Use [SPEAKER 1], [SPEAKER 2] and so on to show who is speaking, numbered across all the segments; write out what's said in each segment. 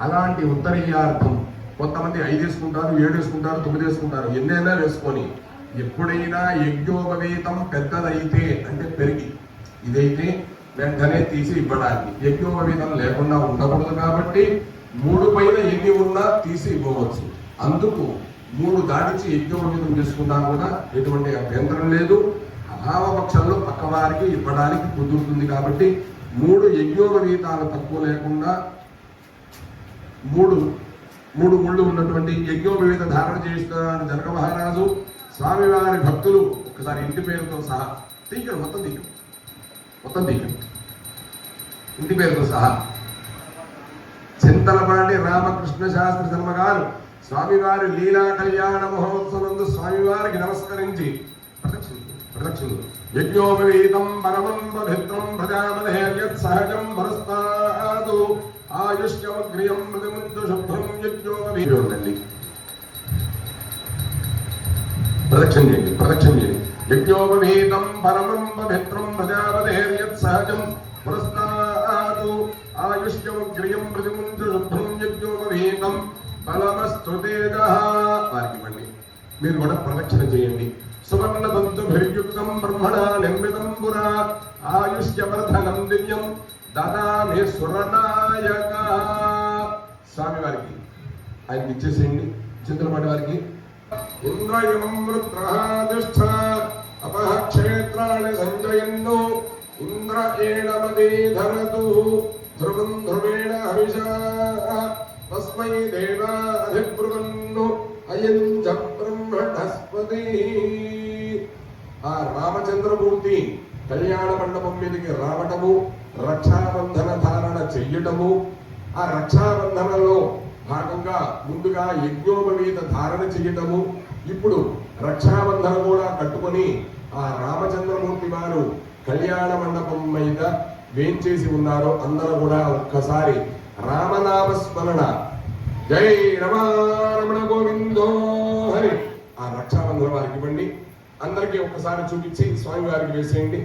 [SPEAKER 1] అలాంటి ఉత్తరీయార్థం కొంతమంది 5 వేసుకుంటారు, 7 వేసుకుంటారు, 9 వేసుకుంటారు, ఎన్నైనా వేసుకొని ఎప్పుడైనా యజ్ఞోపవీతం పెద్దదైతే అంటే పెరిగి ఇదైతే వెంటనే తీసి ఇవ్వడానికి. యజ్ఞోపవీతం లేకుండా ఉండకూడదు కాబట్టి 3 పైన ఎన్ని ఉన్నా తీసి ఇవ్వవచ్చు. అందుకు 3 దాటించి యజ్ఞోపవీతం చేసుకున్నా కూడా ఎటువంటి అభ్యంతరం లేదు. అభావపక్షంలో పక్కవారికి ఇవ్వడానికి కుదురుతుంది కాబట్టి 3 యజ్ఞోపవీతాలు తక్కువ లేకుండా 3 ముళ్ళు ఉన్నటువంటి యజ్ఞోపవీత ధారణ చేస్తున్న జనక మహారాజు స్వామివారి భక్తులు ఒకసారి ఇంటి పేరుతో సహా తీయరు, మొత్తం తీయరు ఇంటి పేరుతో సహా. చింతలపాటి రామకృష్ణ శాస్త్రి శర్మ గారు స్వామివారి లీలా కళ్యాణ మహోత్సవంలో స్వామివారికి నమస్కరించి ప్రదక్షిణలు యజ్ఞోపవీతం పరమం పవిత్రం ప్రజామధేర్యత్ సహజం వరస్తాదు ఆయుష్యమగ్రియం మృతిముద్దు శుభ్రం యజ్ఞోపవీతండి. ప్రదక్షిణ చేయండి. యజ్ఞోపవీతం పరమం పవిత్రం ప్రజామధేర్యత్ సహజం వరస్తాదు ఆయుష్యమగ్రియం మృతిముద్దు శుభ్రం యజ్ఞోపవీతం బలమస్తు తేజః. వారికి మళ్ళీ మీరు కూడా ప్రదక్షిణ చేయండి. సువర్ణ దంతుభిర్యుక్తం బ్రహ్మణా నిర్మితం పురా ఆయుష్యవర్ధనం దివ్యం దదామి సురనాయక. స్వామి వారికి ఆయనకి ఇచ్చేసేయండి. చింతలపాటి వారికి ఇంద్రయమం వృత్రహాదిష్ఠ అపః క్షేత్రాణి సంజయన్నో ఇంద్ర ఏణమదే ధరతు ధ్రువం ధ్రువేణ హవిషా తస్మై దేవాధిబ్రువన్ను అయం చ బ్రహ్మణస్పతి. ఆ రామచంద్రమూర్తి కళ్యాణ మండపం మీదకి రావటము, రక్షాబంధన ధారణ చెయ్యటము, ఆ రక్షాబంధనలో భాగంగా ముందుగా యజ్ఞోపవీత ధారణ చెయ్యటము, ఇప్పుడు రక్షాబంధన కూడా కట్టుకొని ఆ రామచంద్రమూర్తి వారు కళ్యాణ మండపం మీద వేంచేసి ఉన్నారో అందరూ కూడా ఒక్కసారి రామనామ స్మరణ జై రమణ గోవిందో హరి ఆ రక్షాబంధన వారికి ఇవ్వండి. అందరికీ ఒక్కసారి చూపించి స్వామి వారికి వేసేయండి.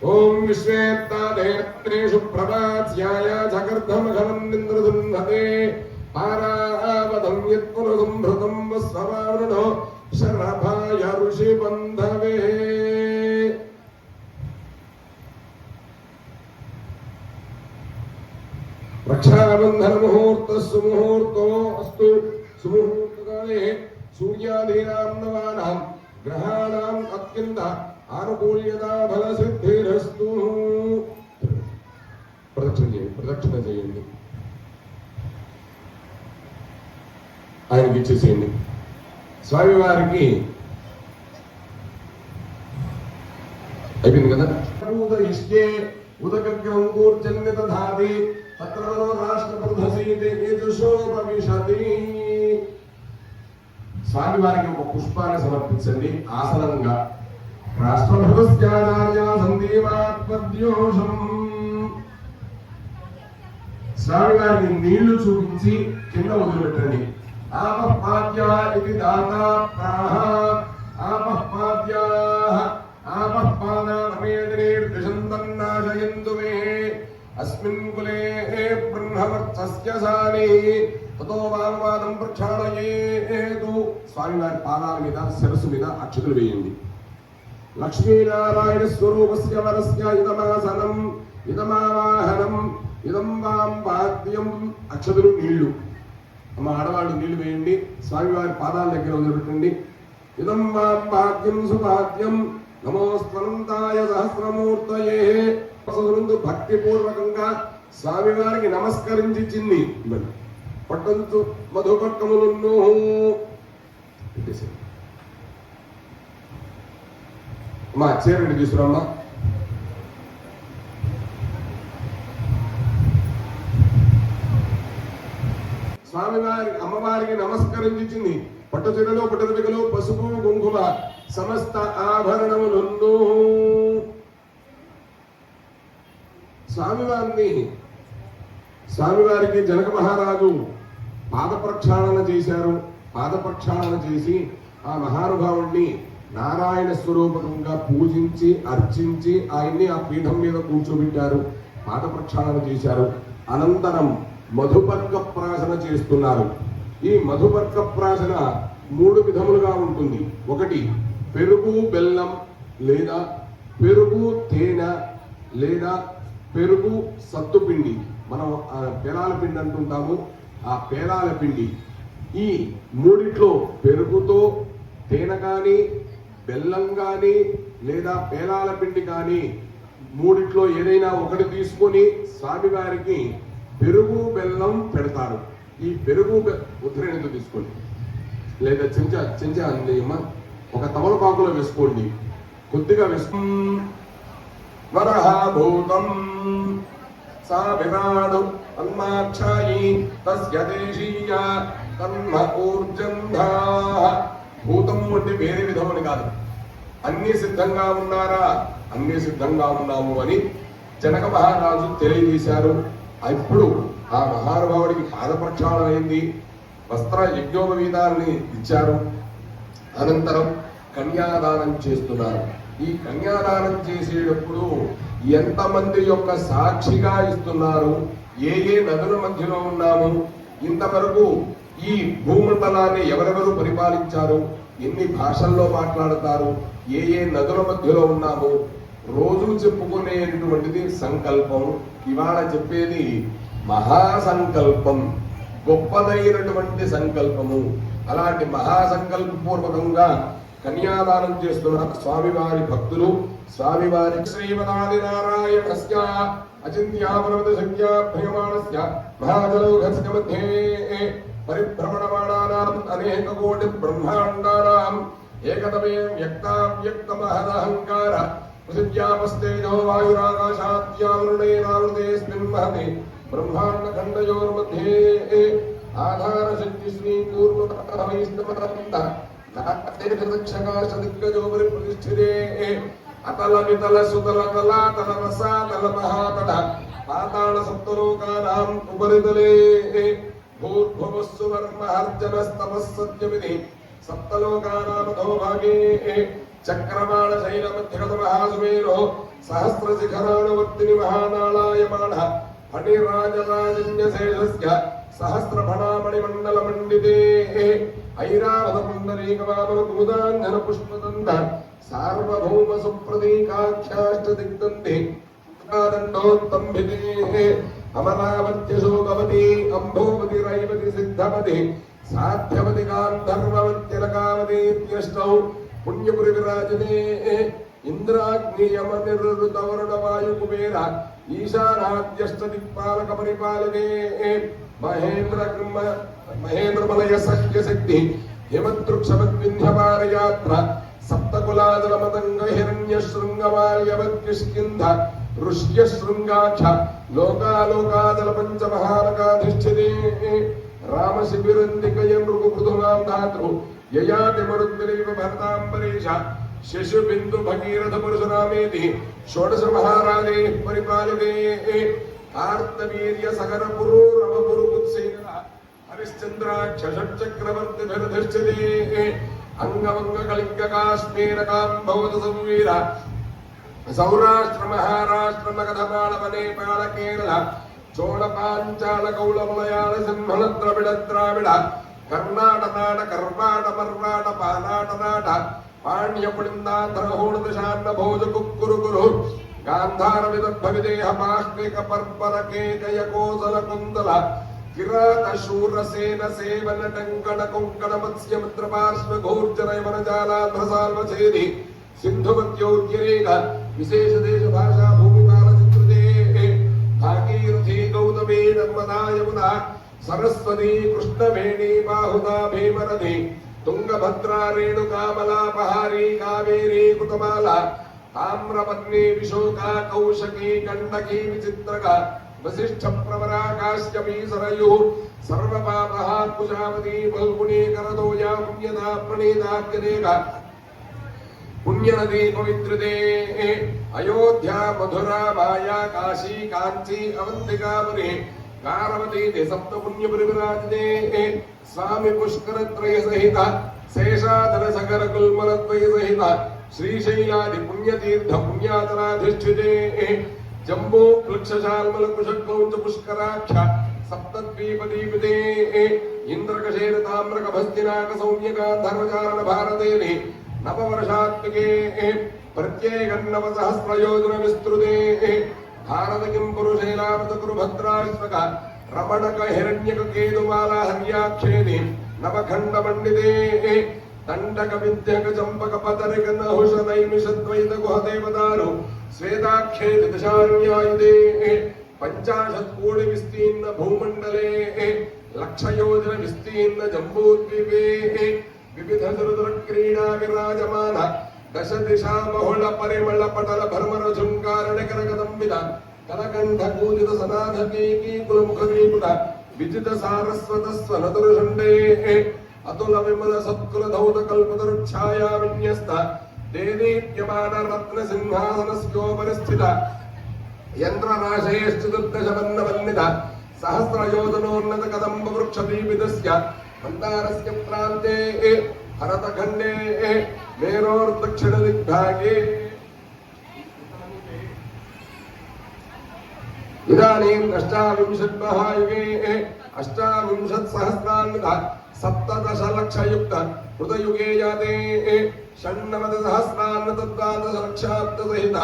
[SPEAKER 1] ఓం విశ్వేత్తాదేషు ప్రభాస్యాయ జగర్ధమఘవన్నింద్రదుంహతే పారావతం యత్పునసంభృతం వస్వవారుణో శరభాయ ఋషి బంధవే. రక్షాబంధన ముహూర్త సుముహూర్తో అస్తు. సుముహూర్తకాలే సూర్యాదీనాం నవానాం గ్రహాణాం అత్యంత ఆనుకూల్యతా ఫల సిద్ధిరస్తు. ప్రదక్షిణ చేయండి. ఆయనకి ఇచ్చేసేయండి. స్వామివారికి అయిపోయింది కదా. ఉదకగ్రం కూర్చన్నిత ధాతి తత్రవనో రాష్ట్రప్రధసీతే యజుషోపవిశతి. స్వామివారికి ఒక పుష్పాన్ని సమర్పించండి ఆసనంగా. రాష్ట్రప్రధస్యాచార్య సందేవాత్మద్యోషం. స్వామివారికి నీళ్లు చూపించి కింద వదిలిపెట్టండి. ఆపఃపాద్యా ఇది దాతా ప్రాహ ఆపఃపాద్యాః ఆపఃపాదానమేదినేర్దిశంతన్నాశయంతు మే అస్మిన్ కులే బ్రహ్మవర్చస్య సాని తతో వామవాదం ప్రక్షాళయేతు. స్వామివారి పాదాల మీద శిరస్సు మీద అక్షతలు వేయండి. లక్ష్మీనారాయణ స్వరూపస్య వరస్య ఇదమాసనం ఇదమావాహనం ఇదం వాం వాద్యం. అక్షతలు నీళ్లు అమ్మ ఆడవాళ్ళు నీళ్లు వేయండి. స్వామివారి పాదాల దగ్గర వదిలిపెట్టండి. ఇదం వాం వాద్యం సువాద్యం నమోస్త్వనంతాయ సహస్రమూర్తయే. భక్తిపూర్వకంగా స్వామివారికి నమస్కరించింది. పట్టంతు మధుపక్కములను మా చీరని తీసుకురమ్మా. స్వామివారి అమ్మవారికి నమస్కరించింది. పట్టు చీరలు పట్టుదపికలు పసుపు కుంకుమ సమస్త ఆభరణములను స్వామివారికి జనక మహారాజు పాద ప్రక్షాళన చేశారు. పాద ప్రక్షాళన చేసి ఆ మహానుభావుణ్ణి నారాయణ స్వరూపకంగా పూజించి అర్చించి ఆయన్ని ఆ పీఠం మీద కూర్చోబెట్టారు. పాద ప్రక్షాళన చేశారు. అనంతరం మధుపర్క ప్రాశన చేస్తున్నారు. ఈ మధుపర్క ప్రాశన 3 విధములుగా ఉంటుంది. ఒకటి పెరుగు బెల్లం, లేదా పెరుగు తేనె, లేదా పెరుగు సత్తుపిండి, మనం పేలాల పిండి అంటుంటాము, ఆ పేలాల పిండి. ఈ మూడిట్లో పెరుగుతో తేనె కానీ, బెల్లం కానీ, లేదా పేలాల పిండి కానీ మూడిట్లో ఏదైనా ఒకటి తీసుకొని స్వామివారికి పెరుగు బెల్లం పెడతారు. ఈ పెరుగు ఉత్తరేణితో తీసుకోండి, లేదా చెంచా అందేయమ్మా, ఒక తమలపాకులో వేసుకోండి, కొద్దిగా వేసుకోండి. వరహాభూతం సా విరాడు తన్మాక్షాయి తస్య దేశీయ తన్మ ఊర్జంధా. భూతం అంటే వేరే విధమని కాదు, అన్ని సిద్ధంగా ఉన్నారా, అన్ని సిద్ధంగా ఉన్నాము అని జనక మహారాజు తెలియజేశారు. ఇప్పుడు ఆ మహానుభావుడికి పాదప్రక్షాళన అయింది, వస్త్ర యజ్ఞోపవీతాన్ని ఇచ్చారు. అనంతరం కన్యాదానం చేస్తున్నారు. ఈ కన్యాదానం చేసేటప్పుడు ఎంతమంది యొక్క సాక్షిగా ఇస్తున్నారు, ఏ నదుల మధ్యలో ఉన్నాము, ఇంతవరకు ఈ భూమండలాన్ని ఎవరెవరు పరిపాలించారు, ఎన్ని భాషల్లో మాట్లాడతారు, ఏ నదుల మధ్యలో ఉన్నాము, రోజు చెప్పుకునేటువంటిది సంకల్పం. ఇవాళ చెప్పేది మహాసంకల్పం, గొప్పదైనటువంటి సంకల్పము. అలాంటి మహాసంకల్పపూర్వకంగా కన్యాదానం చేస్తున్నారు స్వామివారి భక్తులు. స్వామివారి శ్రీమదాది నారాయణస్య అచింత్యాపర్వత శక్యాభ్యమానస్య మహాజలౌఘస్య మధ్యే పరిభ్రమణమాణానాం అనేక కోటి బ్రహ్మాండానాం ఏకతమే వ్యక్తావ్యక్తమహదహంకార పృథివ్యాపస్తేజో వాయురాకాశాద్యావృణైరావృతేస్మిన్ మహతి బ్రహ్మాండ ఖండయోర్मध्ये ఆధార శక్తి శ్రీ పూర్వమైస్తమంత నాటేక్షకాశదిగ్గజోపరి ప్రతిష్ఠితే అతల వితల సుతల తలాతల రసాతల మహాతల పాతాళ సప్తలోకానాం ఉపరితలే భూర్భువస్సు వర్మహర్జనస్తమస్సత్యమిది సప్తలోకానామధో భాగే చక్రవాణ శైలమధ్యగత మహాసుమేరో సహస్రశిఖరాణవర్తిని మహానాళాయమాణ ఫణిరాజరాజన్యశేషస్య సహస్రఫణామణిమండలమండితే ఐరావత పుండరీకవామన కుముదాంజన పుష్పదండ సార్వభౌమ సుప్రదీకాఖ్యాష్టదిగ్దంతే దండోత్తంభితే అమరావత్యశోకవతి అంభోవతి రైవతి సిద్ధవతి సాధ్యవతి గాంధర్వవత్యలకావతీత్యష్టౌ పుణ్యపురి విరాజతే ఇంద్రాగ్నియమనిరుతవరుణవాయుకుబేర ఈశానాద్యష్టదిక్పాలక పరిపాలనే మహేంద్రమలయ సఖ్యశక్తి హిమదృక్షమద్వింధ్యపారయాత్ర సప్తకులాదలమతంగ హిరణ్య శృంగమార్యవత్కిష్కింధ ఋష్య శృంగాక్ష లోకాలోకాదల పంచమహానకాధిష్ఠితే రామ శిబిరందికయ నృగుపృథునాం ధాతృ యయాతి మరుద్విరైవ భరతాంబరీష శశుబిందు భగీరథ పరశురామేతి షోడశ మహారాజే పరిపాలితే కార్తవీర్య సగర పురో రమ పురు కుత్సేన హరిశ్చంద్రాక్ష షట్చక్రవర్తిభిరధిష్ఠితే అంగవంగ కళింగ కాశ్మీర కాంభవత సంవీర సౌరాష్ట్ర మహారాష్ట్ర మగధమాళ నేపాళ కేరళ చోళ పాంచాల గౌళ మలయాళ సింహళ ద్రవిడ ద్రావిడ కర్ణాటనాట కర్వాట మర్వాట పానాటనాట పాణ్య పుణిందాంధ్ర హోణదశాన్న భోజ కుక్కురు గురు గాంధార విదర్భ విదేహ పాష్టిక పర్పర కేకయ కోసల కుందల కిరాత శూరసేన సేవన టంకణ కొంకణ మత్స్య మిత్ర పార్శ్వ ఘోర్జన వనజాలాధ్రసాల్వచేరి సింధుమత్యోగ్యరేఖ విశేష దేశ భాషా భూమిపాల చిత్రతే భాగీరథీ గౌతమీ నర్మదా యమునా సరస్వతీ కృష్ణవేణీ బాహుదా భీమరథి తుంగభద్రా రేణుకామలాపహారీ కావేరీ కృతమాల తామ్రపత్ని విశోకా కౌశకీ కండకీ విచిత్రక వశిష్ఠ ప్రవరాకాశ్యపీ సరయు సర్వపాపః కుశావతీ ఫల్గుణీ కరదోయా పుణ్యదా ప్రణీతాగ్రేక పుణ్యనదీ పవిత్రతే అయోధ్యా మధురా మాయా కాశీ కాంచీ అవంతికాపురి కారవతీ సప్త పుణ్యపురి విరాజితే స్వామి పుష్కరత్రయ సహిత శేషాధర సకర కుల్మలద్వయ సహిత శ్రీశైలాది పుణ్యతీర్థ పుణ్యాతనాధిష్ఠితే జంబూ వృక్షశాల్మల కుశకౌంచ పుష్కరాక్ష सप्तद्वीपदीपिते इंद्रकशेर ताम्रकभस्तिनाक सौम्यगान्धर्वचारण भारतेनि नववर्षात्मके प्रत्येकन्नवसहस्रयोजन विस्तृते भारत किं पुरुषैलावत कुरुभद्राश्वक रमणक हिरण्यक केतुमाला हर्याक्षेनि नवखंड पंडिते दंडक विद्यक चंपक पतरिक नहुष नैमिषद्वैत गुह देवदारु श्वेताक्षे दशान्यायुधे पंचाशत् कोटि विस्तीर्ण भूमंडले लक्षयोजन विस्तीर्ण जम्बूद्वीपे विविध सुरदुर क्रीडा विराजमान दश दिशा बहुल परिमल पटल भ्रमर झुंकार निकरकदंबित कलकंठ कूजित सनाथ केकी कुलमुख दीपुट विजित सारस्वत स्वनदुर्षण्डे अतुल विमल सत्कुल धौत कल्पतरुच्छाया विन्यस्त देदीप्यमान रत्न सिंहासनस्योपरि स्थित यन्त्रराशेश्चतुर्दशवन्नवन्नित सहस्रयोजनोन्नत कदम्ब वृक्षदीपितस्य मन्दारस्य प्रान्ते भरतखण्डे मेरोर्दक्षिणदिग्भागे इदानीम् अष्टाविंशद्महायुगे अष्टाविंशत्सहस्रान्वित सप्तदशलक्षयुक्त हृदयुगे याते षण्णवतिसहस्रान्वित द्वादशलक्षाब्दसहित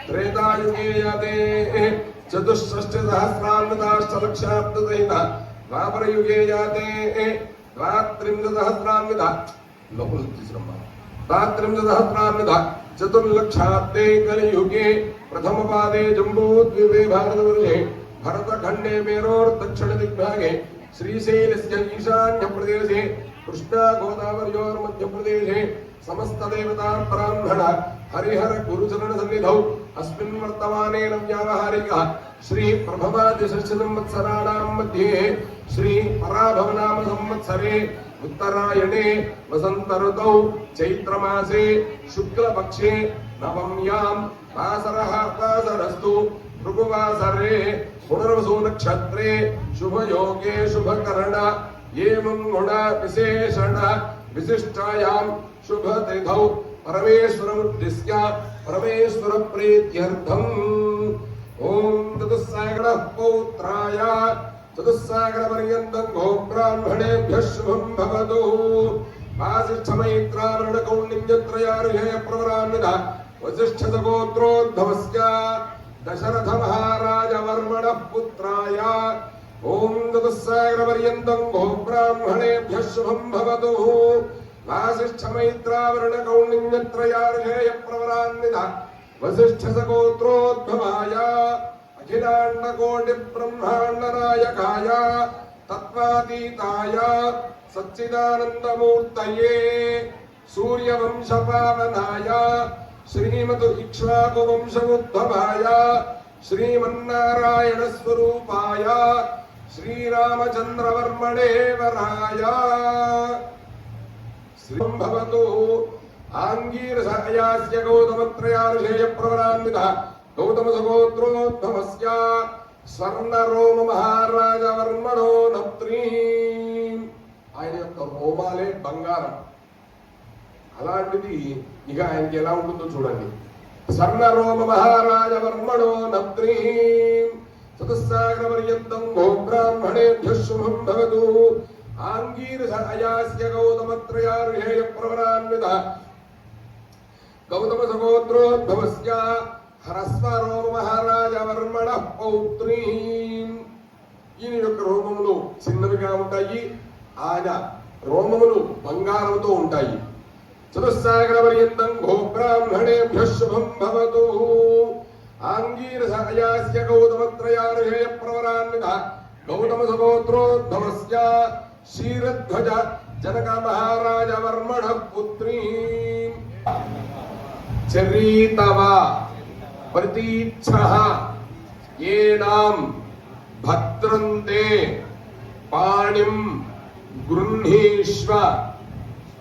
[SPEAKER 1] त्रेतायुगे याते चतुष्षष्टिसहस्रान्विताष्टलक्षाब्दसहित द्वापरयुगे याते द्वात्रिंशत्सहस्रान्वित द्वात्रिंशत्सहस्रान्वित चतुर्लक्षाब्दे कलियुगे प्रथमपादे जम्बूद्वीपे भारतवर्षे भरतखण्डे मेरोर्दक्षिणदिग्भागे श्रीशैलस्य ईशान्यप्रदेशे कृष्णा गोदावर्योर्मध्यप्रदेशे समस्तदेवता ब्राह्मण हरिहर गुरुचरण सन्निधौ अस्मिन् वर्तमानेन व्यावहारिकः श्री प्रभवादि षष्ठसंवत्सराणां मध्ये श्री पराभवनाम संवत्सरे उत्तरायणे वसंत ऋतौ चैत्रमासे शुक्लपक्षे नवम्यां वासरस्तु भृगुवासरे पुनर्वसु नक्षत्रे शुभयोगे शुभकरण एवं गुण विशेषण विशिष्टायां शुभतिथौ परमेश्वरमुद्दिश्य परमेश्वर प्रीत्यर्थम् ओम चतुस्सागरः पौत्राय चतुस्सागरपर्यन्तं गोब्राह्मणेभ्यः शुभं भवतु वासिष्ठमैत्रावरणकौण्डिन्यत्रयार्हेय प्रवरान्वित वसिष्ठसगोत्रोद्भवस्य दशरथ महाराज वर्मणः पुत्राय ओम चतुस्सागरपर्यन्तं गोब्राह्मणेभ्यः शुभं भवतु वासिष्ठमैत्रावरणकौण्डिन्यत्रयार्हेय प्रवरान्वित वसिष्ठसगोत्रोद्भवाय अखिलाण्डकोटि ब्रह्माण्डनायकाय तत्त्वातीताय सच्चिदानन्दमूर्तये सूर्यवंशपावनाय श्रीमतु इक्ष्वाकुवंशमुद्भवाय श्रीमन्नारायणस्वरूपाय श्रीरामचन्द्रवर्मणे वराय श्रीं भवतु आंगीरसायास्य गौतमत्रयार्षेय प्रवरान्वित गौतमसगोत्रोद्भवस्य स्वर्णरोम महाराज वर्मणो नप्त्री ఆయన యొక్క రోమాలే బంగారం అలాంటిది ఇక ఆయనకి ఎలా ఉంటుందో చూడండి స్వర్ణరోమ మహారాజ వర్మణో నప్त्री చతుస్సాగరపర్యంతం గోబ్రాహ్మణేభ్యః శుభం భవతు आंगीरसायास्य गौतमत्रयार्षेय प्रवरान्वित गौतमसगोत्रोद्भवस्य हरस्वरोम महाराज वर्मणः पौत्री ఈయన యొక్క రోమములు చిన్నవిగా ఉంటాయి ఆయన రోమములు బంగారంతో ఉంటాయి చతుస్సాగరపర్యంతం గోబ్రాహ్మణేభ్యః శుభం భవతు ఆంగీరసాయాస్య గౌతమత్రయార్షేయ ప్రవరాన్విత गौतमसगोत्रोद्भवस्य क्षीरध्वज जनक महाराज वर्मण पुत्री चरीतव प्रतीच्छः येनां भद्रन्ते पाणिं गृह्णीष्व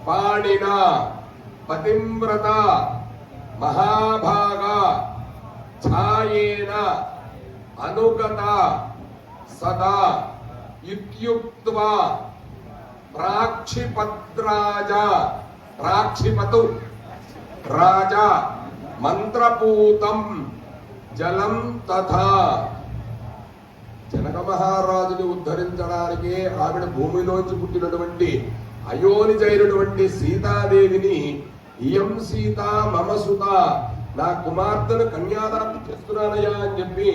[SPEAKER 1] पाणिना पतिव्रता महाभागा छायेन अनुगता सदा इत्युक्त्वा प्राक्षिपद्राजा प्राक्षिपतु राजा मंत्रपूतं जलं तथा జనక మహారాజుని ఉద్ధరించడానికి ఆవిడ భూమిలోంచి పుట్టినటువంటి అయోనిజైనటువంటి సీతాదేవిని ఇయం సీత మమ సుత, నా కుమార్తెను కన్యాదానం చేస్తున్నానయ్యా అని చెప్పి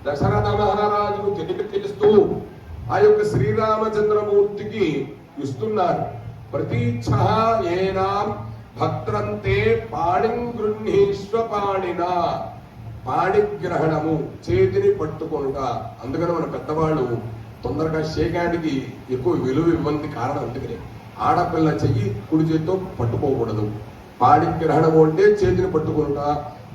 [SPEAKER 1] దశరథ మహారాజును తెలియజేస్తూ ఆ యొక్క శ్రీరామచంద్రమూర్తికి ఇస్తున్నారు. ప్రతీచ్ఛ ఏనాం భద్రంతే పాణిం గృహీష్వ పాణిన, పాణిగ్రహణము చేతిని పట్టుకొనుట. అందుకని మన పెద్దవాళ్ళు తొందరగా షేకాడికి ఎక్కువ విలువ ఇవ్వంది కారణం అందుకనే. ఆడపిల్ల చెయ్యి కుడి చేతితో పట్టుకోకూడదు. పాణిగ్రహణము అంటే చేతిని పట్టుకొనుట.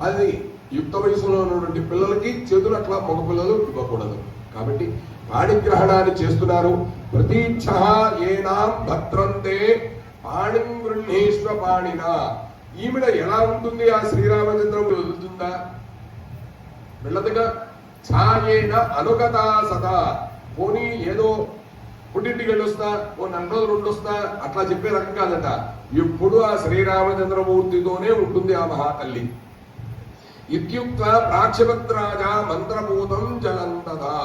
[SPEAKER 1] అది యుక్త వయసులో ఉన్నటువంటి పిల్లలకి చేతులు అట్లా మగపిల్లలు ఇవ్వకూడదు. కాబట్టి పాణిగ్రహణాన్ని చేస్తున్నారు. ప్రతీచ్ఛ ఏనాం భద్రంతే పాణిం గృహీష్వ పాణిన. ఈవిడ ఎలా ఉంటుంది? ఆ శ్రీరామచంద్రం వదులుతుందా? వెళ్ళదుగా. ఛాయేన అనుగతా సదా, పోనీ ఏదో పుట్టింటికి వెళ్ళొస్తా, ఓ 4 రోజులు ఉండొస్తా అట్లా చెప్పే రకం కాదట. ఎప్పుడు ఆ శ్రీరామచంద్రమూర్తితోనే ఉంటుంది ఆ మహాతల్లి. ఇత్యుక్త ప్రాక్షపత్రాజ మంత్రభూతం జలంతదా,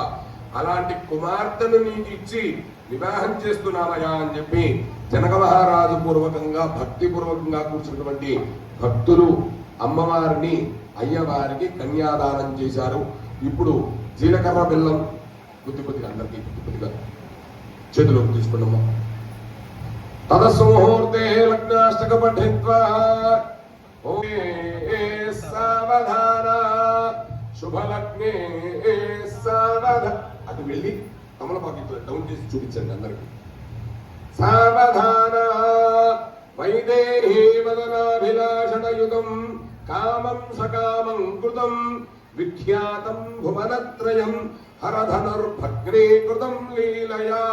[SPEAKER 1] అలాంటి కుమార్తెను నీకు ఇచ్చి వివాహం చేస్తున్నామయా అని చెప్పి జనక మహారాజు పూర్వకంగా భక్తిపూర్వకంగా కూర్చున్నటువంటి భక్తులు అమ్మవారిని అయ్యవారికి కన్యాదానం చేశారు. ఇప్పుడు జీలకర్ర బెల్లం కొద్దిగా అందరికీ కొద్దిగా చేతిలోకి తీసుకున్నాము. తదస్సుముహూర్తే లగ్నాష్టక పఠిత్వా సావధాన శుభలగ్నే సావధాన. అది వెళ్ళి తమలపాకు డౌన్ చేసి చూపించండి అందరికి. సావధాన వైదేహీ వదనాభిలాషణయుగం కామం సకామం కృతం విఖ్యాతం భువనత్రయం హరధనుర్భగ్రీకృతం లీలయా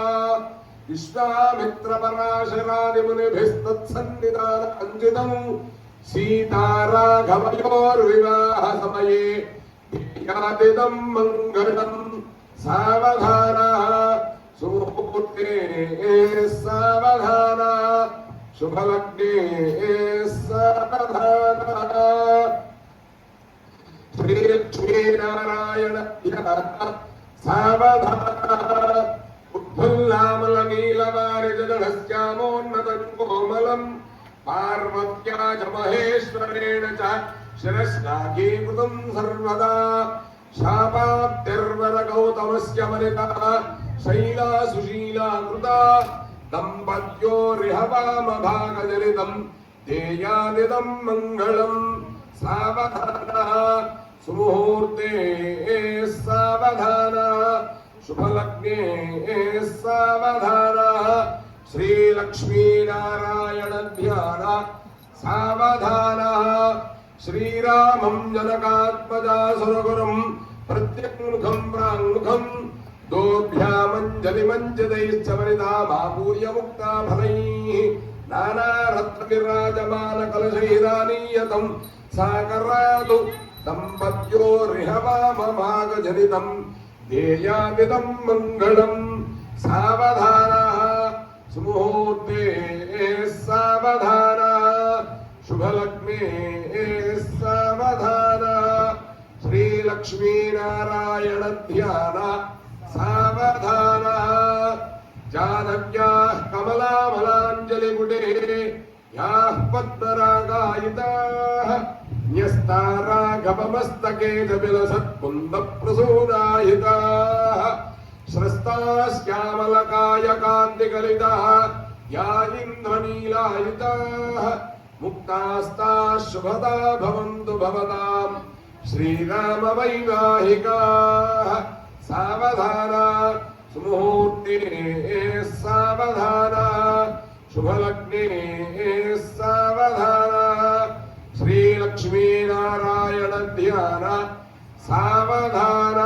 [SPEAKER 1] విశ్వామిత్ర పరాశరాది మునిభిస్తత్సన్నిధానాంజితం సీతారాఘవయోర్వివాహ సమయే ధ్యాతిదం మంగళం. సావధాన సుముహూర్తే సావధాన శుభలగ్నే సావధాన. శ్రీలక్ష్మీనారాయణ సావధాన ఉద్భుల్లామలనీలవారిజనశ్యామోన్నతం కోమలం పార్వత్యా చ మహేశ్వరేణ చ శిరశ్లాఘీకృతం సర్వదా. శాపాబ్దిర్వర గౌతమస్య వనితా శైలా సుశీలా కృతా దంపత్యోరిహ వామభాగజనితం దేయాదిదం మంగళం. సావధాన సుముహూర్తే సావధాన శుభలగ్నే సావధాన. శ్రీలక్ష్మీనారాయణ ధ్యాన సావధాన. శ్రీరామం జనకాత్మజా సురగురం ప్రత్యగ్ముఖం ప్రాంగుఖం దోభ్యామంజలిమంజదైశ్చ వనితా మాపూర్యముక్తా ఫలైః నానారత్న విరాజమాన కలశైరానీయతం సాకరాదు దంపత్యోరిహ వామభాగజనితం దేయాదిదం మంగళం. సావధాన సుముహూర్తే సావధాన శుభలగ్నే సావధాన. శ్రీలక్ష్మీనారాయణ ధ్యాన సావధాన. జానవ్యాః కమలామలాంజలిగుడే యాః పద్మరాగాయితాః న్యస్తారాఘవమస్తకే చ విలసత్కుందప్రసూనాయితాః స్రస్తాశ్యామలకాయకాంతికలితాః యా ఇంద్రనీలాయితాః ముక్తాస్తాః శుభదా భవంతు భవతాం శ్రీరామవైవాహికాః. సావధాన సుముహూర్తే సావధాన శుభలగ్నే సావధాన. శ్రీలక్ష్మీనారాయణ ధ్యాన సావధాన.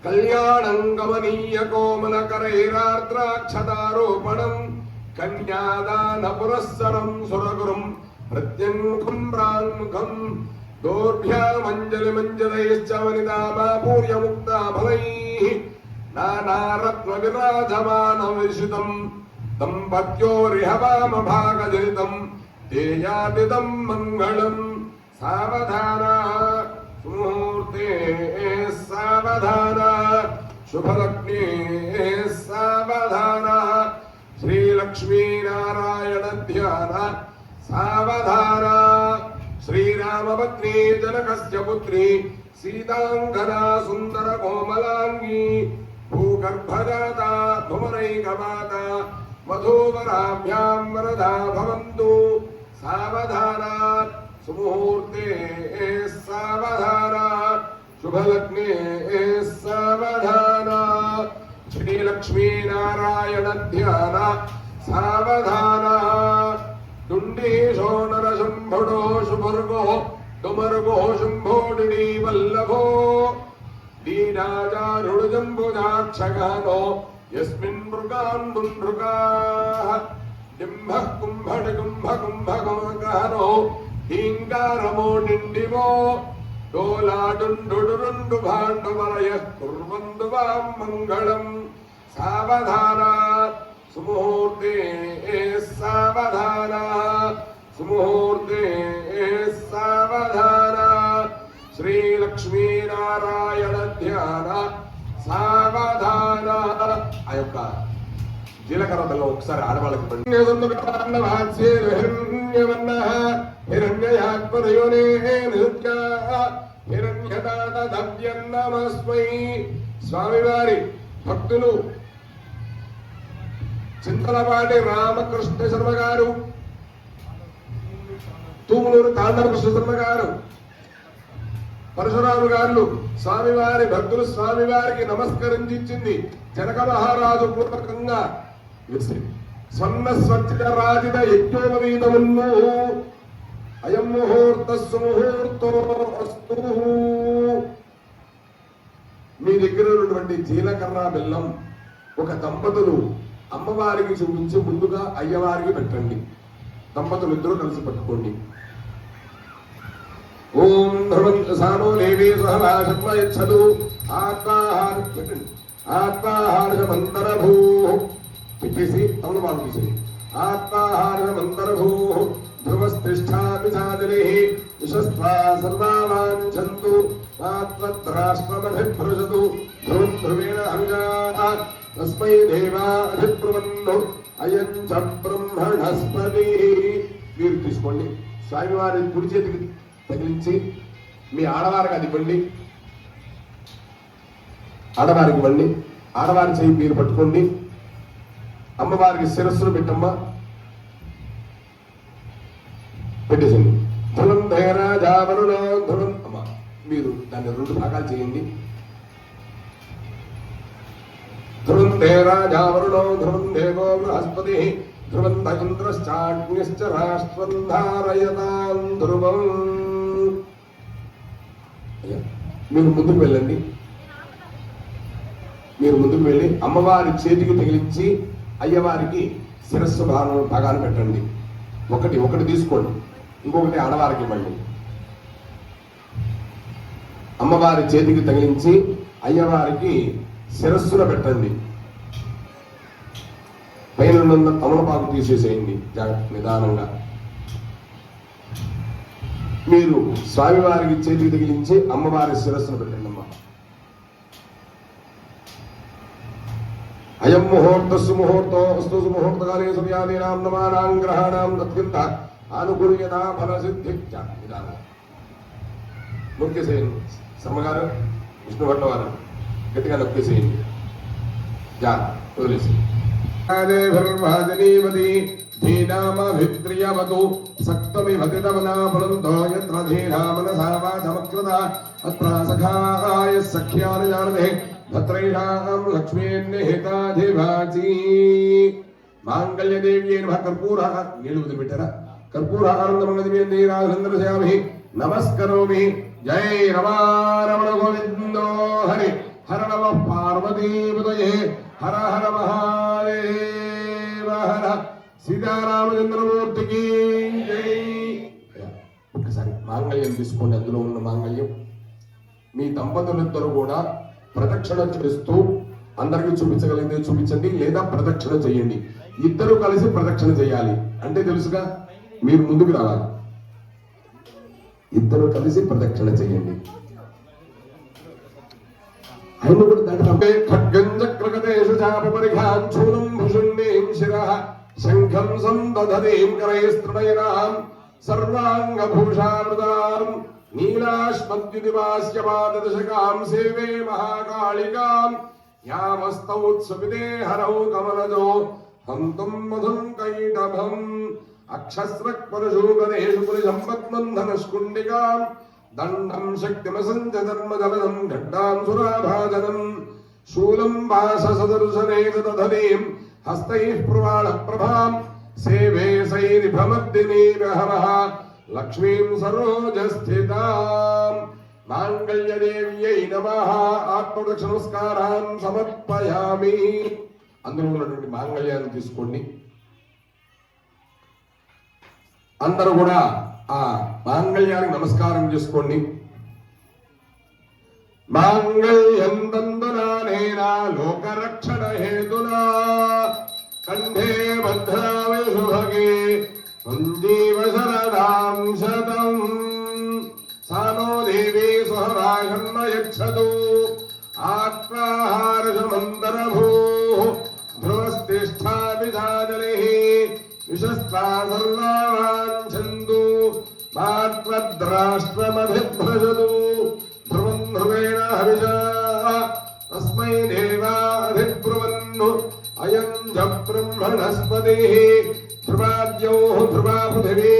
[SPEAKER 1] కళ్యాణం గమనీయ కోమలకరైరార్ద్రాక్షతారోపణం కన్యాదాన పురస్సరం సురగురుం ప్రత్యంగుఖం ప్రాంగుఖం దోర్భ్యామంజలిమంజలైశ్చ వనితా మాపూర్యముక్తా ఫలైః నానారత్న విరాజమాన విశుతం దంపత్యోరిహ వామభాగజనితం దేయాదిదం మంగళం. సావధాన సుముహూర్తే సావధాన శుభలగ్నే సావధాన శ్రీలక్ష్మీనారాయణ ధ్యాన సావధాన శ్రీరామపత్ని జనకస్య పుత్రి సీతాంగనా సుందర కోమలాంగి భూగర్భజాత భువనైకమాత వధూవరాభ్యాం వరదా భవంతు సావధాన సుముహూర్తే సావధాన శుభలగ్నే సావధాన శ్రీలక్ష్మీనారాయణ ధ్యాన సావధాన దుండీశో నరశంభుడో శుభర్గో తుమర్గో శంభోడిని వల్లభో దీనాజారుడు జంబుజాక్షగానో యస్మిన్ మృగాన్ దున్మృగాః డింభః కుంభడ కుంభ కుంభగమగానో హీంగారమో నిండివో డోలాడుండు భాండవలయః కుర్వంతు వాం మంగళం సావధాన సుముహూర్తే సావధాన సుముహూర్తే సావధాన శ్రీలక్ష్మీనారాయణ ధ్యాన సావధాన. ఆ యొక్క జీలకర్ర బెల్లం ఒకసారి ఆడవాళ్ళకి స్వామివారి భక్తులు చింతలపాటి రామకృష్ణ శర్మ గారు, తూములూరు తాండవకృష్ణ శర్మ గారు, పరశురాము గారు స్వామివారి భక్తులు స్వామివారికి నమస్కరించింది. జనక మహారాజు పూర్వకంగా స్వర్ణ స్వచ్ఛ రాజిత యజ్ఞోపవీతమును అయం ముహూర్త సుముహూర్తో అస్తు. మీ దగ్గర ఉన్నటువంటి జీలకర్ర బెల్లం ఒక దంపతులు అమ్మవారికి చూపించి ముందుగా అయ్యవారికి పెట్టండి. దంపతులు ఇద్దరు కలిసి పట్టుకోండి. ఓం సానో దేవీ సహవాసమయచ్చదు ఆత్మాహారమంతరభూ పెట్టేసి తమను బాగు తీసేది. ఆత్మాహారమంతరభూ ధ్రువస్తిష్టాపి సాధనే విశస్వా సర్వాంఛంతు ఆత్మద్రాష్ట్రమభిభృజతు ధ్రువం ధ్రువేణ హవిజాః తస్మై దేవాభిబ్రువన్ను అయం చ బ్రహ్మణస్పతి. మీరు తీసుకోండి. స్వామివారి కుడి చేతికి తగిలించి మీ ఆడవారికి అది ఇవ్వండి. ఆడవారికి ఇవ్వండి. ఆడవారి చేయి మీరు పట్టుకోండి. అమ్మవారికి శిరస్సును పెట్టమ్మా, పెట్టేసండి. ధ్రువం ధైరాజావరుణో ధ్రువం. అమ్మ మీరు దాన్ని 2 భాగాలు చేయండి. ధ్రువం ధైరాజావరుణో ధ్రువం దేవో బృహస్పతి ధ్రువంత ఇంద్రశ్చాగ్నిశ్చ రాష్ట్రం ధారయతాం ధ్రువం. మీరు ముందుకు వెళ్ళండి. మీరు ముందుకు వెళ్ళి అమ్మవారి చేతికి తగిలించి అయ్యవారికి శిరస్సు భాగాన్ని పెట్టండి. ఒకటి తీసుకోండి, ఇంకొకటి ఆడవారికి ఇవ్వండి. అమ్మవారి చేతికి తగిలించి అయ్యవారికి శిరస్సును పెట్టండి. పైన తమలపాకు తీసేసేయండి నిదానంగా. మీరు స్వామివారికి చేతికి తగిలించి అమ్మవారి శిరస్సును పెట్టండి. అమ్మ అయం ముహూర్త సుముహూర్తో అస్తు సుముహూర్తకాలే సూర్యాదీనాం నమానాం గ్రహాణాం తత్కింత ఆనుకూల్యతా ఫల సిద్ధి. నిదానం నొక్కేసేయండి. శర్మగారు, విష్ణుభట్ల వారు గట్టిగా నొక్కేసేయండి. వదిలేసి ధీనామభిప్రియవతు సక్తమివతితమనా ఫలంతో యత్ర ధీరామనసావాచమకృత అత్ర సఖాయ సఖ్యాన జానతే భద్రైషాం లక్ష్మీర్నిహితాధివాచీ. మాంగళ్యదేవ్యై నమః. కర్పూర నీళ్ళు వదిలిపెట్టారా? కర్పూర ఆనందమంగళమీ నమస్కరోమి. జై రమారమణ గోవిందో హరి హర నమ పార్వతీపతయే హర హర మహాదేవ హర సీతారామచంద్రమూర్తికి జై. ఒకసారి మాంగళ్యం తీసుకోండి. అందులో ఉన్న మాంగళ్యం మీ దంపతులిద్దరూ కూడా ప్రదక్షిణ చేస్తూ అందరికీ చూపించగలిగితే చూపించండి, లేదా ప్రదక్షిణ చేయండి. ఇద్దరు కలిసి ప్రదక్షిణ చేయాలి అంటే తెలుసుగా. మీరు ముందుకు రావాలి. ఇద్దరు కలిసి ప్రదక్షిణ చేయండి. ఆయన కూడా దాంట్లో ఖడ్గంజక్రగతేషు చాపపరిఘాం చూలం భుషుండీం శిరః శంఖం సందధతీం కరైస్తృణైనాం సర్వాంగభూషావృతాం నీలాశ్మద్యుతివాస్యపాదదశకాం సేవే మహాకాళికాం యామస్తౌత్సుపితే హరౌ కమలజో హంతుం మధుం కైటభం అక్షస్రక్పరుషూగణేషు పురిసంపద్మంధనస్కుండికాం దండం శక్తిమసంజధర్మజలనం ఘట్టాం సురాభాజనం శూలం వాససదర్శనే దధనీం హస్తైః ప్రవాళప్రభాం సేవే సైరిభమద్దినీరహరః లక్ష్మీం సరోజస్థితాం మాంగళ్యదేవ్యై నమః ఆత్మదక్ష సమర్పయామి. అందులో ఉన్నటువంటి మాంగళ్యాన్ని తీసుకోండి. అందరూ కూడా ఆ మాంగళ్యానికి నమస్కారం చేసుకోండి. మాంగళ్యం తందునానేనా లోకరక్షణ హేతునా కంఠే భద్రావై సుభగే సంజీవ శరదాం శతం సానో దేవీ సుహరాయన్నయచ్చతు ఆత్మాహారశమంతరభూ ధ్రువస్తిష్ఠా విధాజలిః విశస్తా సర్వాంఛन्तు మాత్రద్రాష్ట్రమధిభ్రజతు ధ్రువం ధ్రువేణ హవిషా తస్మై దేవాధిబ్రువన్ను అయం జ బ్రహ్మణస్పతిః ధ్రువాద్యౌ ధ్రువా పృథివీ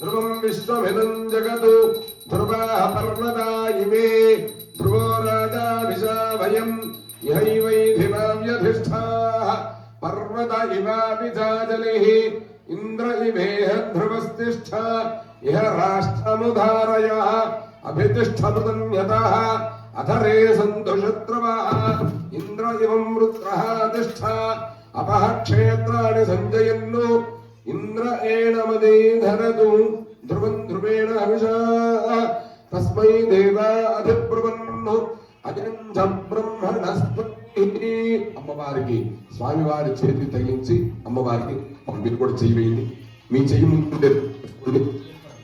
[SPEAKER 1] ధ్రువం విశ్వమిదం జగత్ ధ్రువాః పర్వతా ఇమే ధ్రువో రాజాభిషా వయం ఇహైవైధిమావ్యధిష్ఠాః పర్వత ఇవాభిజాజలిః ఇంద్ర ఇవేహ ధ్రువస్తిష్ఠ ఇహ రాష్ట్రముధారయః అభితిష్ఠతున్యతః అధరే సంతు శత్రువః ఇంద్ర ఇవం వృత్రః తిష్ఠ అపః క్షేత్రాణి సంజయన్ను ఇంద్ర ఏణమదే ధరతు ధ్రువం ధ్రువేణ హవిషా తస్మై దేవా అధిబ్రువన్ను అజంజ బ్రహ్మణస్పతి. అమ్మవారికి స్వామివారి చేతి తగిలించి అమ్మవారికి మీరు కూడా చేయవేయండి. మీ చెయ్యి ముందు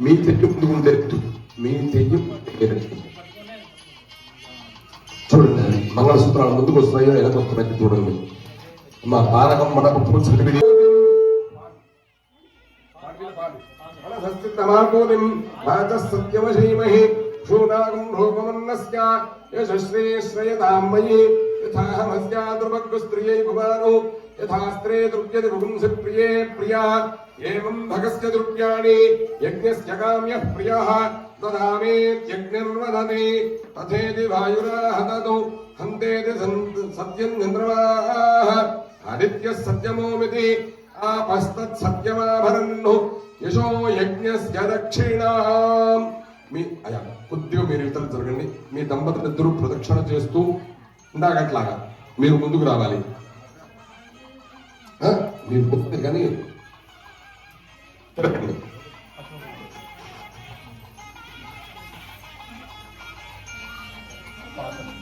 [SPEAKER 1] మీ చెయ్యి ముందు ఉండేట్టు మీ చెయ్యి చూడండి. మంగళసూత్రాలు ముందుకు వస్తున్నాయో వెనక వస్తున్నాయి చూడండి. మా పానకం మనకు సత్యమశీమహి శూనాగం రూపమన్నస్య యశస్వే శ్రయతాం మయి యథాహమస్యా ద్రువగ్స్త్రియై భువానో యథాస్త్రే ద్రువ్యతి భుగుంసి ప్రియే ప్రియా ఏవం భగస్య ద్రువ్యాణి యజ్ఞస్య కామ్యః ప్రియః దదామేత్యగ్నిర్వదతి తథేతి వాయురాహతతు హంతేతి సత్యం చంద్రమాః ఆదిత్యః సత్యమోమితి ఆపస్తత్ సత్యమాభరన్ను యశో యజ్ఞస్య దక్షిణాం. మీ అయ్యా కొద్దిగా మీరు ఇతరులు జరగండి. మీ దంపతులు ఇద్దరు ప్రదక్షిణ చేస్తూ ఇందాకట్లాగా మీరు ముందుకు రావాలి. మీరు ముందు కానీ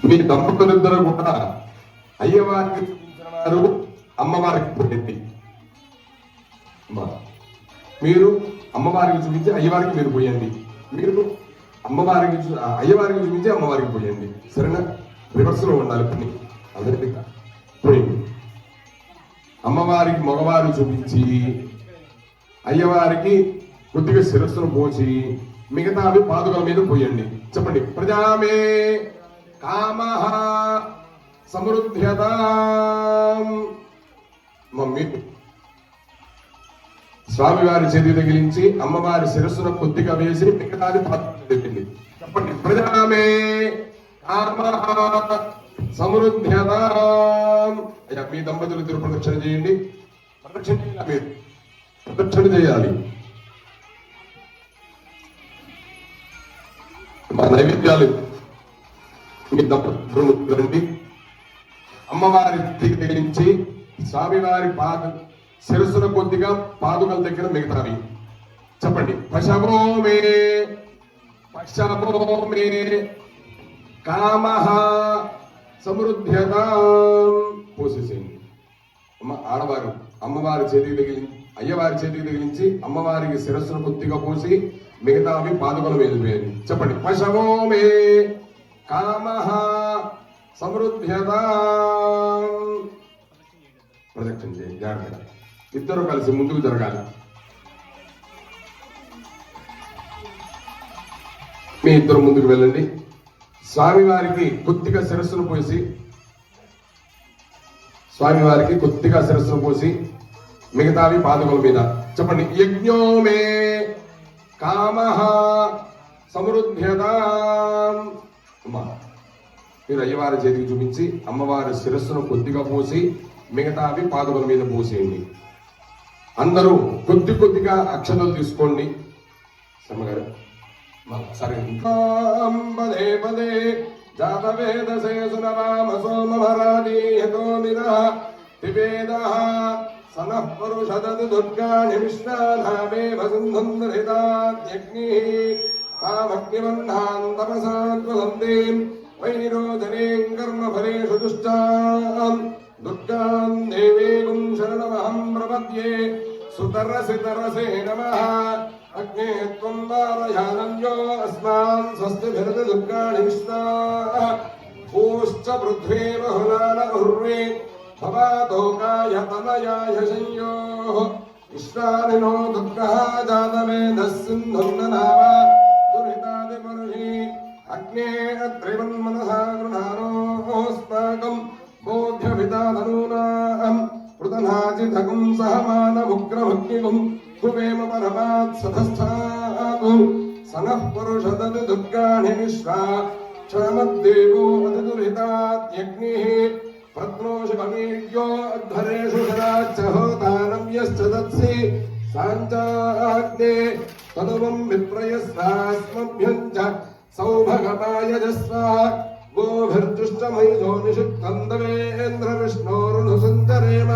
[SPEAKER 1] మీ దంపతులిద్దరూ కూడా అయ్యవారికి చూపించినారు, అమ్మవారికి పోయింది. మీరు అమ్మవారికి చూపించి అయ్యవారికి మీరు పోయండి. మీరు అమ్మవారికి అయ్యవారికి చూపించి అమ్మవారికి పోయండి. సరేనా? రివర్స్ లో ఉండాలి పని. అందరికీ పోయింది. అమ్మవారికి మగవారు చూపించి అయ్యవారికి కొద్దిగా శిరస్సును పోసి మిగతా అవి పాదుకల మీద పోయండి. చెప్పండి. ప్రజామే కామః సమృద్ధ్యతాం. మమ్మీ స్వామివారి చేతి తగిలించి అమ్మవారి శిరస్సును కొద్దిగా వేసి మిగతాది పాదుకలు. చెప్పండి. ప్రజామే కామః సమృద్ధ్యతాం. అయ్యా మీ దంపతులు ఇద్దరు ప్రదక్షిణ చేయండి. ప్రదక్షిణ చేయాలి. మీరు ప్రదక్షిణ చేయాలి. మా నైవేద్యాలు మీ దంపతులు రండి. అమ్మవారి తగిలించి స్వామివారి శిరస్సున కొద్దిగా పాదుకల దగ్గర మిగతావి. చెప్పండి. పశవో మే కామః సమృద్ధ్యతాం. పోసేసేయండి. ఆడవారు అమ్మవారి చేతికి తగిలించి అయ్యవారి చేతికి తగిలించి అమ్మవారికి శిరస్సును కొద్దిగా పోసి మిగతావి పాదుకల మీద వేయండి. చెప్పండి. పశవో మే కామః సమృద్ధ్యతా. ప్రదక్షిణ చేయండి జాగ్రత్తగా. ఇద్దరు కలిసి ముందుకు జరగాలి. మీ ఇద్దరు ముందుకు వెళ్ళండి. స్వామివారికి కొద్దిగా శిరస్సును పోసి, స్వామివారికి కొద్దిగా శిరస్సును పోసి మిగతావి పాదకుల మీద చెప్పండి. యజ్ఞో మే కామః సమృద్ధ్యతాం. అమ్మా మీరు అయ్యవారి చేతికి చూపించి అమ్మవారి శిరస్సును కొద్దిగా పోసి మిగతావి పాదకుల మీద పోసేయండి. అందరూ కొద్దిగా అక్షతలు తీసుకోండి. సమ్మగారు సరే. పదే పదే జాతవేదసే సునవామ సోమరాదీయతో నిరః త్రివేదః సనః పురుషదతి దుర్గాణి విశ్వానామేవ సింధుందరితాద్యగ్నిః కామగ్నివహ్నాన్ తపసాత్వదంతీం వైనిరోధనేం కర్మఫలేషు దుష్టాం దుర్గాం దేవీం శరణమహం ప్రపద్యే. సుతరసి తరసే నమః. అగ్నే త్వం వారయానంజో అస్మాన్ స్వస్తిభిరతి దుర్గాణి విశ్వాః భూశ్చ పృథ్వీ బహుళాన ఉర్వే భవాతోకాయ తనయాయ సంయోః విశ్వానినో దుర్గః జాతవేదః సింధుర్ననామ దురితాదిపరుషి. అగ్నే త్రివన్మనసా గృహారోస్మాకం బోధ్యవితాదనూనాం పృతనాజిధకం సహమానముగ్రమగ్నికం భువేమ పరమాత్ సధస్థాతు. సనః పురుషదతి దుర్గాణి విశ్వా క్షమద్దేవో అతిదురితాద్యగ్నిః ప్రత్నోషి భవీర్యో అధ్వరేషు శరాచ్చ హోతానం యశ్చ దత్సి సాంచాగ్నే తనువం విప్రయస్వాస్మభ్యం చ సౌభగమాయజస్వ. గోభిర్జుష్టమైదో నిషిక్తం దవేంద్ర విష్ణోరును సంచరేమ.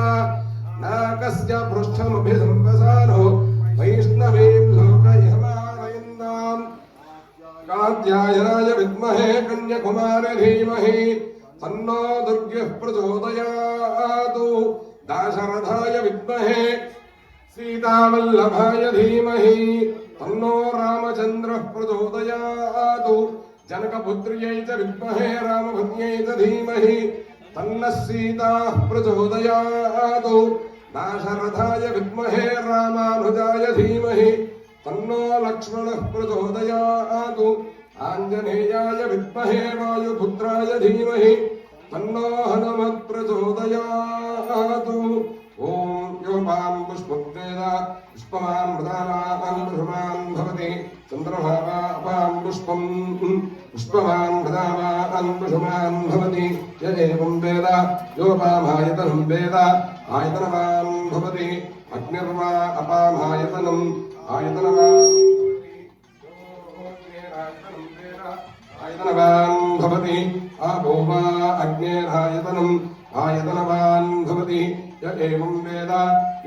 [SPEAKER 1] నాకస్య పృష్ఠమభిసంవసానో వైష్ణవీం లోకయమానయందాం. కాత్యాయనాయ విద్మహే కన్యకుమారి ధీమహి తన్నో దుర్గః ప్రచోదయాతు. దాశరథాయ విద్మహే సీతావల్లభాయ ధీమహి తన్నో రామచంద్రః ప్రచోదయాతు. జనకపుత్ర్యై చ విద్మహే రామభద్ర్యై చ ధీమహి తన్నః సీతాః ప్రచోదయాతు. దాశరథాయ విద్మహే రామానుజాయ ధీమహి తన్నో లక్ష్మణః ప్రచోదయాతు. ఆంజనేయాయ విద్మహే వాయుపుత్రాయ ధీమహి తన్నో హనుమత్ ప్రచోదయాతు. ఓం యోపాం పుష్పవేద పుష్పవాన్ ప్రదావాన్ పుష్పవాన్ భవతి. చంద్రభావా అపాం పుష్పం పుష్పవాన్ ప్రదావాన్ పుష్పవాన్ భవతి. య ఏవం వేద యోపామాయతనం వేద ఆయతనవాన్ భవతి. అగ్నిర్వా అపామాయతనం ఆయతనవాన్ ఆయతనవాన్ భవతి. ఆపో వా అగ్నేరాయతనం ఆయతనవాన్ భవతి. య ఏవం వేద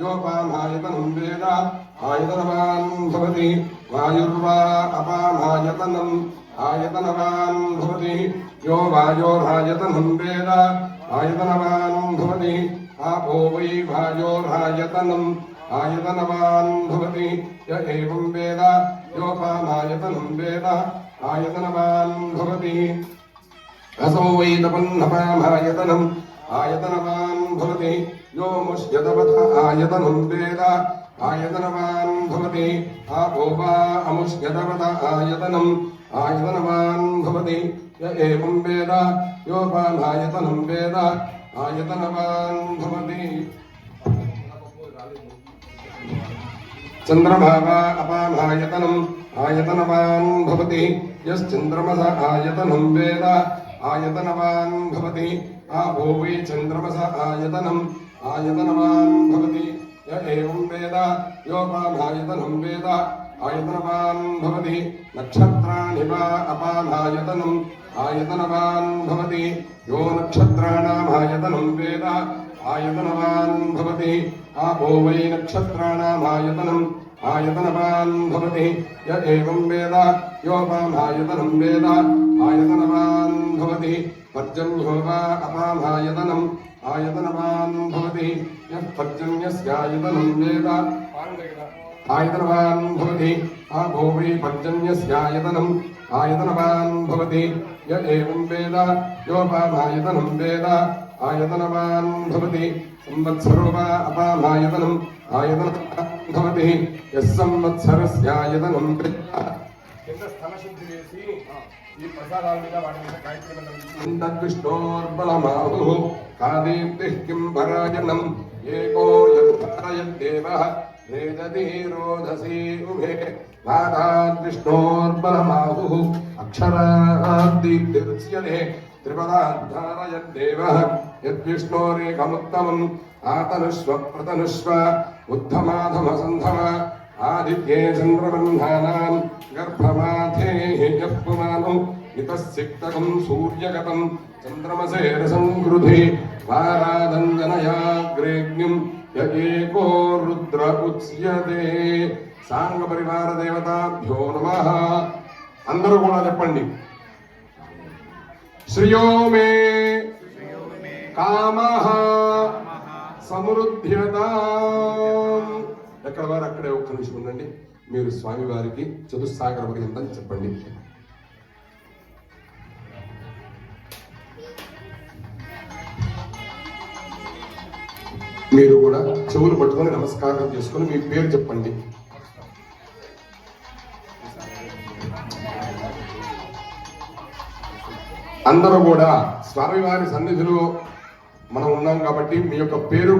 [SPEAKER 1] యోపామాయతనం వేద ఆయతనవాన్ భవతి. వాయుర్వా అపామాయతనం ఆయతనవాన్ భవతి. యో వాయోరాయతనం వేద ఆయతనవాన్ భవతి. ఆపో వై వాయోరాయతనం ఆయతనవాన్ భవతి. య ఏవం వేద యోపామాయతనం వేద ఆయతనవాన్ భవతి. అసౌ వై తపన్నపామాయతనం ఆయతనవాన్ భవతి. యో ముష్యతవత ఆయతనం వేద ఆయతనవాన్ భవతి. ఆపో వా అముష్యతవత ఆయతనం ఆయతనవాన్ భవతి. య ఏవం వేద యోపామాయతనం వేద ఆయతనవాన్ భవతి. చంద్రభావా అపామాయతనం ఆయతనవాన్ భవతి. యశ్చంద్రమస ఆయతనం వేద ఆయతనవాన్ భవతి. ఆపో వై చంద్రమస ఆయతనం ఆయతనవాన్ భవతి. య ఏవం వేద యోపామాయతనం వేద ఆయతనవాన్ భవతి. నక్షత్రాణి వా అపామాయతనం ఆయతనవాన్ భవతి. యో నక్షత్రాణామాయతనం వేద ఆయతనవాన్ భవతి. ఆపో వై నక్షత్రాణామాయతనం ఆయతనవాన్ భవతి. య ఏవం వేద యోపామాయతనం వేద ఆయతనవాన్ భవతి. పర్జన్యో వా అపామాయతనం ఆయతనవాన్ భవతి. యః పర్జన్యస్యాయతనం వేద ఆయతనవాన్ భవతి ఆభో వై పర్జన్యస్యాయతనం ఆయతనవాన్ భవతి య ఏవం వేద యోపామాయతనం వేద ఆయతనవాన్ భవతి సంవత్సరో వా అపామాయతనం ఆయతనవాన్ భవతి యస్ సంవత్సరస్యాయతనం కింద స్థల శుద్ధి చేసి ఈ ప్రసాదాల మీద వాటి మీద గాయత్రి మంత్రం విష్ణోర్బలమాహు కాదీప్తిః కిం పరాయణం ఏకో యద్దేవః వేదతి రోధసి ఉభే విష్ణోర్బలమాహు అక్షరాద్దీప్తిరుచ్యతే త్రిపదాధారయద్దేవః యద్విష్ణోరేకముత్తమం ఆతనుష్వ ప్రతనుష్వ ఉద్ధమాధమసంధమ ఆదిత్యే చంద్రబంధానాం గర్భమాధే యః పుమాను నితస్సిక్తకం సూర్యగతం చంద్రమసే రసంగృధి వారాదంజనయాగ్రేగ్నిం ఏకో రుద్ర ఉచ్యతే సాంగ పరివార దేవతాభ్యో నమః. అందరూ కూడా చెప్పండి. శ్రియో మే కామః సమృద్ధ్యతాం. ఎక్కడ వారు అక్కడే ఒక్క నిమిషం ఉండండి. మీరు స్వామి వారికి చతుస్సాగర పర్యంతం చెప్పండి. మీరు కూడా చెవులు పట్టుకొని నమస్కారం చేసుకొని మీ పేరు చెప్పండి. అందరూ కూడా స్వామివారి సన్నిధిలో మనం ఉన్నాం కాబట్టి మీ యొక్క పేరు